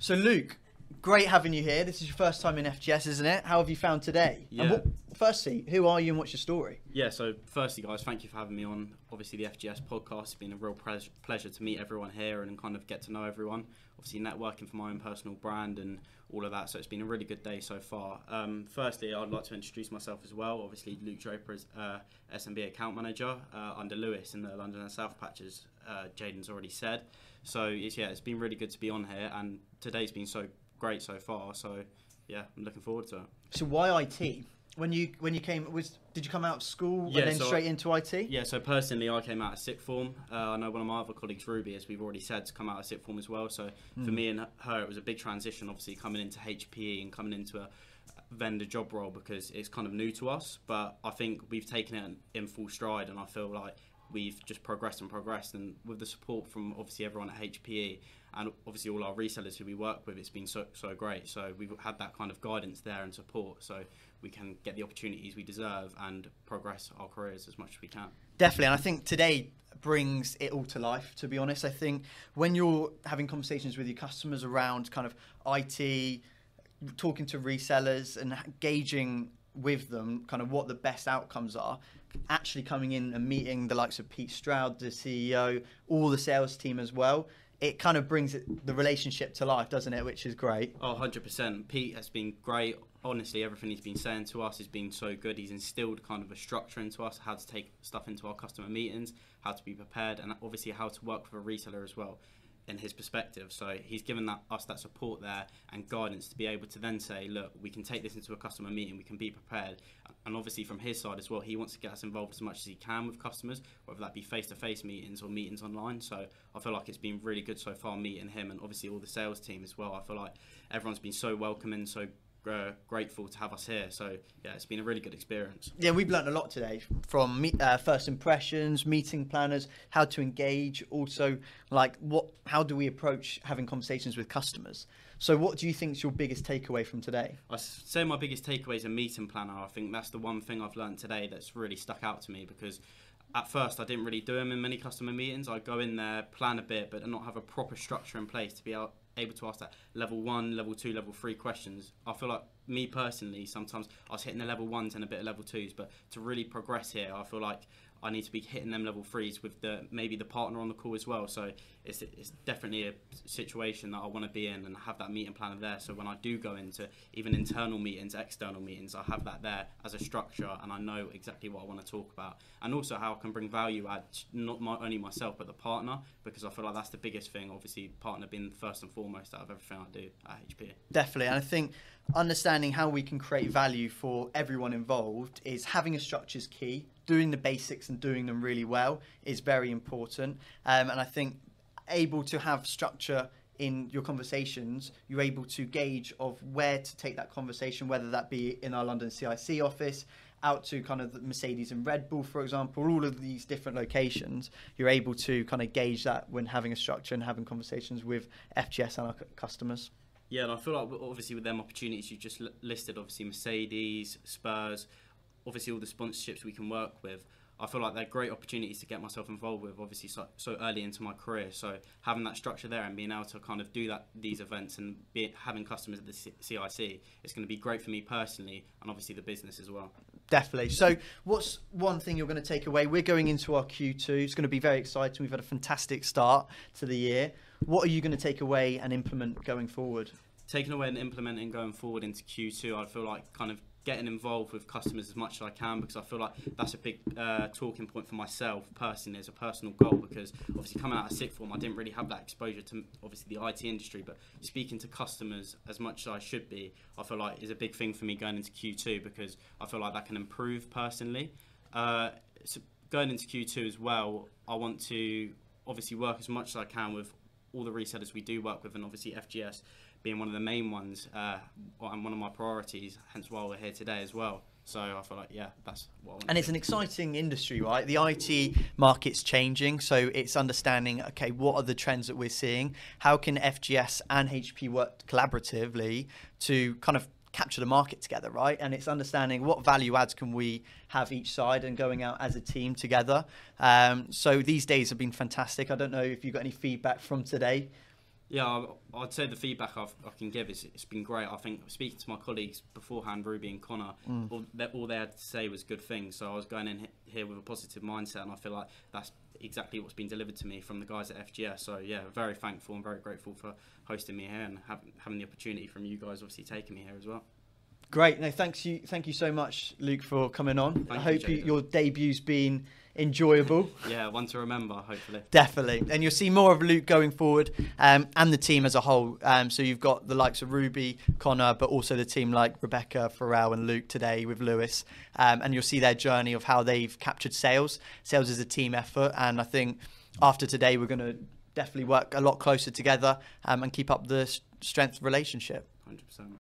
So Luke, great having you here. This is your first time in FGS, isn't it? How have you found today? Yeah. And firstly, who are you and what's your story? Yeah, so firstly, guys, thank you for having me on, obviously, the FGS podcast. It's been a real pleasure to meet everyone here and kind of get to know everyone. Obviously, networking for my own personal brand and all of that, so it's been a really good day so far. Firstly, I'd like to introduce myself as well. Obviously, Luke Draper is SMB Account Manager under Lewis in the London and South patches, Jaden's already said. So, it's been really good to be on here, and today's been so great so far, so yeah, I'm looking forward to it. So why IT? When you came, did you come out of school and then straight into IT? Yeah, so personally, I came out of sixth form. I know one of my other colleagues, Ruby, as we've already said, to come out of sixth form as well. So for me and her, it was a big transition, obviously, coming into HPE and coming into a vendor job role because it's kind of new to us. But I think we've taken it in full stride, and I feel like we've just progressed, and with the support from obviously everyone at HPE and obviously all our resellers who we work with, it's been so great. So we've had that kind of guidance there and support, so we can get the opportunities we deserve and progress our careers as much as we can. Definitely, and I think today brings it all to life, to be honest. I think when you're having conversations with your customers around kind of IT, talking to resellers and gauging with them kind of what the best outcomes are, actually coming in and meeting the likes of Pete Stroud, the CEO, all the sales team as well, it kind of brings the relationship to life, doesn't it? Which is great. Oh, 100%. Pete has been great. Honestly, everything he's been saying to us has been so good. He's instilled kind of a structure into us, how to take stuff into our customer meetings, how to be prepared, and obviously how to work with a reseller as well in his perspective. So he's given us that support there and guidance to be able to then say, look, we can take this into a customer meeting, we can be prepared. And obviously from his side as well, he wants to get us involved as much as he can with customers, whether that be face-to-face meetings or meetings online. So I feel like it's been really good so far meeting him, and obviously all the sales team as well. I feel like everyone's been so welcoming, so grateful to have us here. So yeah, it's been a really good experience. Yeah, we've learned a lot today from first impressions, meeting planners, how to engage, also like how do we approach having conversations with customers. So what do you think is your biggest takeaway from today? I say my biggest takeaway is a meeting planner. I think that's the one thing I've learned today that's really stuck out to me, because at first I didn't really do them in many customer meetings. I'd go in there, plan a bit, but not have a proper structure in place to be able to ask that level 1, level 2, level 3 questions. I feel like me personally, sometimes I was hitting the level 1s and a bit of level 2s, but to really progress here, I feel like I need to be hitting them level 3s with maybe the partner on the call as well. So it's definitely a situation that I want to be in and have that meeting planner there. So when I do go into even internal meetings, external meetings, I have that there as a structure, and I know exactly what I want to talk about, and also how I can bring value add, not only myself but the partner, because I feel like that's the biggest thing. Obviously, partner being first and foremost out of everything I do at HP. Definitely, and I think understanding how we can create value for everyone involved is having a structure is key. Doing the basics and doing them really well is very important, and I think able to have structure in your conversations, you're able to gauge of where to take that conversation, whether that be in our London CIC office, out to kind of the Mercedes and Red Bull, for example, all of these different locations. You're able to kind of gauge that when having a structure and having conversations with FGS and our customers. Yeah, and I feel like obviously with them opportunities you just listed, obviously Mercedes, Spurs, obviously all the sponsorships we can work with, I feel like they're great opportunities to get myself involved with, obviously so early into my career. So having that structure there and being able to kind of do these events and having customers at the CIC, it's going to be great for me personally and obviously the business as well. Definitely. So what's one thing you're going to take away? We're going into our Q2. It's going to be very exciting. We've had a fantastic start to the year. What are you going to take away and implement going forward? Taking away and implementing going forward into Q2, I feel like kind of getting involved with customers as much as I can, because I feel like that's a big talking point for myself personally as a personal goal, because obviously coming out of sixth form I didn't really have that exposure to obviously the IT industry, but speaking to customers as much as I should be, I feel like is a big thing for me going into Q2, because I feel like that can improve personally. So going into Q2 as well, I want to obviously work as much as I can with all the resellers we do work with, and obviously FGS being one of the main ones and one of my priorities, hence why we're here today as well. So I feel like, yeah, that's what I want. And it's an exciting industry, right? The IT market's changing, so it's understanding, okay, what are the trends that we're seeing? How can FGS and HP work collaboratively to kind of capture the market together, right? And it's understanding what value adds can we have each side and going out as a team together. So these days have been fantastic. I don't know if you got any feedback from today. Yeah, I'd say the feedback I can give is it's been great. I think speaking to my colleagues beforehand, Ruby and Connor, all they had to say was good things. So I was going in here with a positive mindset, and I feel like that's exactly what's been delivered to me from the guys at FGS. So yeah, very thankful and very grateful for hosting me here and having the opportunity from you guys, obviously taking me here as well. Great. No, thank you so much, Luke, for coming on. Thank I hope you, your debut's been enjoyable. Yeah, one to remember, hopefully. Definitely. And you'll see more of Luke going forward, and the team as a whole. So you've got the likes of Ruby, Connor, but also the team like Rebecca, Pharrell and Luke today with Lewis. And you'll see their journey of how they've captured sales. Sales is a team effort. And I think after today, we're going to definitely work a lot closer together and keep up the strength relationship. 100%.